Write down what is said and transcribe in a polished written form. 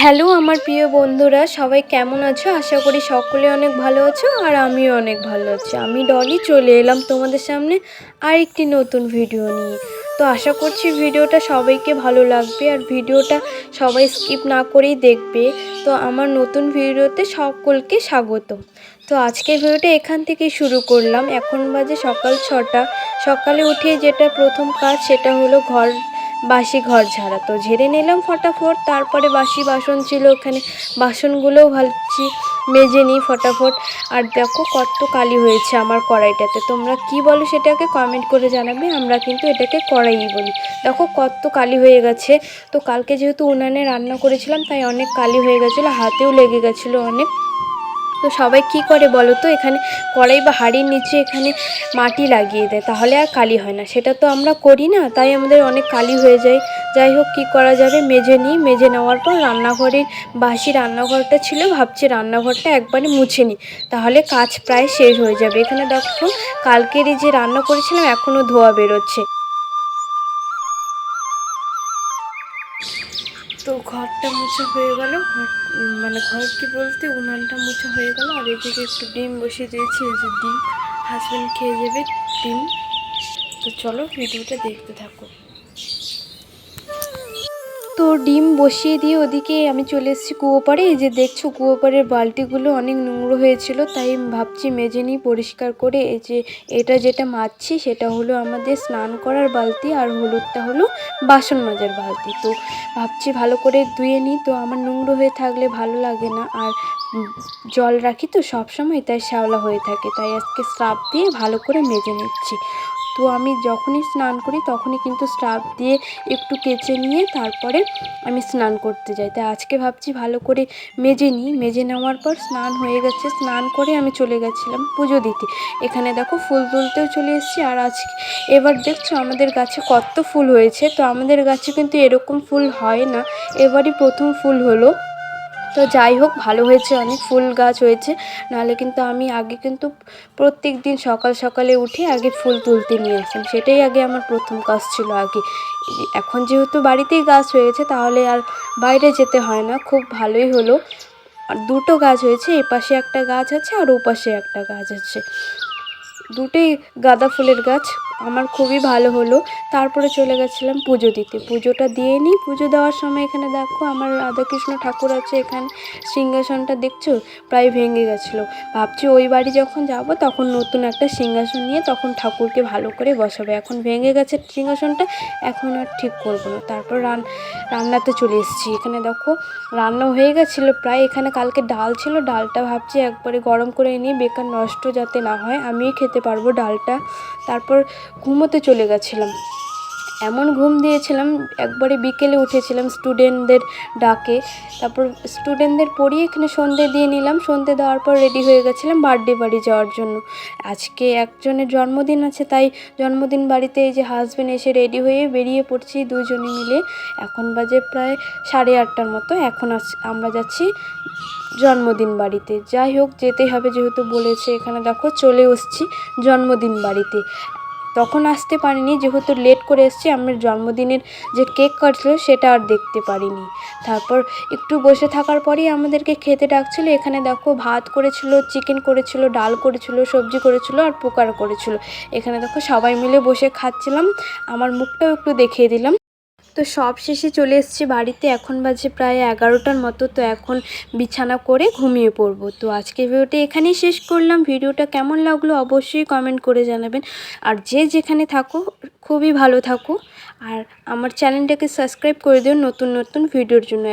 Hello আমার প্রিয় বন্ধুরা, সবাই কেমন আছো? আশা করি সকলে অনেক ভালো আছো আর আমিও অনেক ভালো আছি। আমি ডলি চলে এলাম তোমাদের সামনে আরেকটি নতুন ভিডিও নিয়ে। তো আশা করছি ভিডিওটা সবাইকে ভালো লাগবে আর ভিডিওটা সবাই স্কিপ না করেই দেখবে। তো আমার নতুন ভিডিওতে সকলকে স্বাগত। তো আজকের ভিডিওটা এখান থেকেই শুরু করলাম। এখন বাজে সকাল 6টা। সকালে উঠে যেটা প্রথম কাজ সেটা হলো বাসি ঘর ঝাড়া। তো ঝেড়ে নিলাম ফটাফট। তারপরে বাসি বাসন ছিল, ওখানে বাসনগুলোও ভাবছি মেজে নিই ফটাফট। আর দেখো কত কালি হয়েছে আমার কড়াইটাতে। তোমরা কি বলো সেটাকে কমেন্ট করে জানাবে। আমরা কিন্তু এটাকে কড়াই বলি। দেখো কত কালি হয়ে গেছে। তো কালকে যেহেতু উনানে রান্না করেছিলাম তাই অনেক কালি হয়ে গেছিলো, হাতেও লেগে গেছিলো অনেক। তো সবাই কি করে বলো তো, এখানে কড়াই বা হাঁড়ির নিচে এখানে মাটি লাগিয়ে দেয়, তাহলে আর কালি হয় না। সেটা তো আমরা করি না, তাই আমাদের অনেক কালি হয়ে যায়। যাই হোক, কী করা যাবে, মেজে নিই। মেজে নেওয়ার পর রান্নাঘরের বাসি রান্নাঘরটা ছিল, ভাবছি রান্নাঘরটা একবারে মুছে নিই, তাহলে কাজ প্রায় শেষ হয়ে যাবে। এখানে দেখো কালকেরই যে রান্না করেছিলাম এখনও ধোয়া বেরোচ্ছে। তো ঘরটা মোছা হয়ে গেল, ঘর কি বলতে উনানটা মোছা হয়ে গেল। আর এদিকে একটু ডিম বসিয়ে দিয়েছি, এই যে ডিম, হাজব্যান্ড খেয়ে যাবে ডিম। তো চলো ভিডিওটা দেখতে থাকো। তো ডিম বসিয়ে দিয়ে ওদিকে আমি চলে এসেছি কুয়ো পাড়ে। এই যে দেখছো কুয়ো পাড়ের বালতিগুলো অনেক নোংরা হয়েছিল, তাই ভাবছি মেজে নিই পরিষ্কার করে। এই যে এটা যেটা মাজছি সেটা হলো আমাদের স্নান করার বালতি, আর হলুদটা হলো বাসন মাজার বালতি। তো ভাবছি ভালো করে ধুয়ে নিই। তো আমার নোংরা হয়ে থাকলে ভালো লাগে না, আর জল রাখি তো সবসময়, তাই শ্যাওলা হয়ে থাকে। তাই আজকে স্রাব দিয়ে ভালো করে মেজে নিচ্ছি। তো আমি যখনই স্নান করি তখনই কিন্তু স্রাব দিয়ে একটু কেচে নিয়ে তারপরে আমি স্নান করতে যাই। তাই আজকে ভাবছি ভালো করে মেজে নিই। মেজে নেওয়ার পর স্নান হয়ে গেছে, স্নান করে আমি চলে গেছিলাম পুজো দিতে। এখানে দেখো ফুল তুলতেও চলে এসেছি। আর আজকে এবার দেখছো আমাদের গাছে কত ফুল হয়েছে। তো আমাদের গাছে কিন্তু এরকম ফুল হয় না, এবারই প্রথম ফুল হলো। তো যাই হোক, ভালো হয়েছে, অনেক ফুল গাছ হয়েছে। নাহলে কিন্তু আমি আগে কিন্তু প্রত্যেক দিন সকাল সকালে উঠে আগে ফুল তুলতে নিয়ে আসতাম, সেটাই আগে আমার প্রথম কাজ ছিল আগে। এখন যেহেতু বাড়িতেই গাছ হয়েছে তাহলে আর বাইরে যেতে হয় না, খুব ভালোই হলো। আর দুটো গাছ হয়েছে, এই পাশে একটা গাছ আছে আর ও পাশে একটা গাছ আছে, দুটোই গাঁদা ফুলের গাছ। আমার খুবই ভালো হলো। তারপরে চলে গেছিলাম পুজো দিতে। পুজোটা দিয়ে নিই। পুজো দেওয়ার সময় এখানে দেখো আমার রাধাকৃষ্ণ ঠাকুর আছে, এখানে সিংহাসনটা দেখছো প্রায় ভেঙে গেছিলো। ভাবছি ওই বাড়ি যখন যাব তখন নতুন একটা সিংহাসন নিয়ে তখন ঠাকুরকে ভালো করে বসাবে। এখন ভেঙে গেছে সিংহাসনটা, এখন আর ঠিক করবো না। তারপর রান্নাতে চলে এসেছি। এখানে দেখো রান্না হয়ে গেছিলো প্রায়। এখানে কালকে ডাল ছিল, ডালটা ভাবছি একবারে গরম করে নিয়ে, বেকার নষ্ট যাতে না হয়, আমিই খেতে পারবো ডালটা। তারপর ঘুমোতে চলে গেছিলাম। এমন ঘুম দিয়েছিলাম, একবারে বিকেলে উঠেছিলাম স্টুডেন্টদের ডাকে। তারপর স্টুডেন্টদের পড়িয়ে এখানে সন্ধে দিয়ে নিলাম। সন্ধে দেওয়ার পর রেডি হয়ে গেছিলাম বার্থডে বাড়ি যাওয়ার জন্য। আজকে একজনের জন্মদিন আছে, তাই জন্মদিন বাড়িতে এই যে হাজব্যান্ড এসে রেডি হয়ে বেরিয়ে পড়ছি দুজনে মিলে। এখন বাজে প্রায় 8:30টার মতো। এখন আমরা যাচ্ছি জন্মদিন বাড়িতে। যাই হোক, যেতেই হবে যেহেতু বলেছে। এখানে দেখো চলে এসেছি জন্মদিন বাড়িতে। তখন আসতে পারিনি যেহেতু লেট করে এসেছি। আমার জন্মদিনের যে কেক কাটছিল সেটা আর দেখতে পারিনি। তারপর একটু বসে থাকার পরেই আমাদেরকে খেতে ডাকছিল। এখানে দেখো ভাত করেছিল, চিকেন করেছিল, ডাল করেছিল, সবজি করেছিল আর পোকার করেছিল। এখানে দেখো সবাই মিলে বসে খাচ্ছিলাম। আমার মুখটাও একটু দেখিয়ে দিলাম। তো সব শেষে চলে এসেছি বাড়িতে। এখন বাজে প্রায় 11টার মতো। তো এখন বিছানা করে ঘুমিয়ে পড়বো। তো আজকের ভিডিওটা এখানেই শেষ করলাম। ভিডিওটা কেমন লাগলো অবশ্যই কমেন্ট করে জানাবেন। আর যে যেখানে থাকো খুবই ভালো থাকো। আর আমার চ্যানেলটাকে সাবস্ক্রাইব করে দিও নতুন নতুন ভিডিওর জন্য।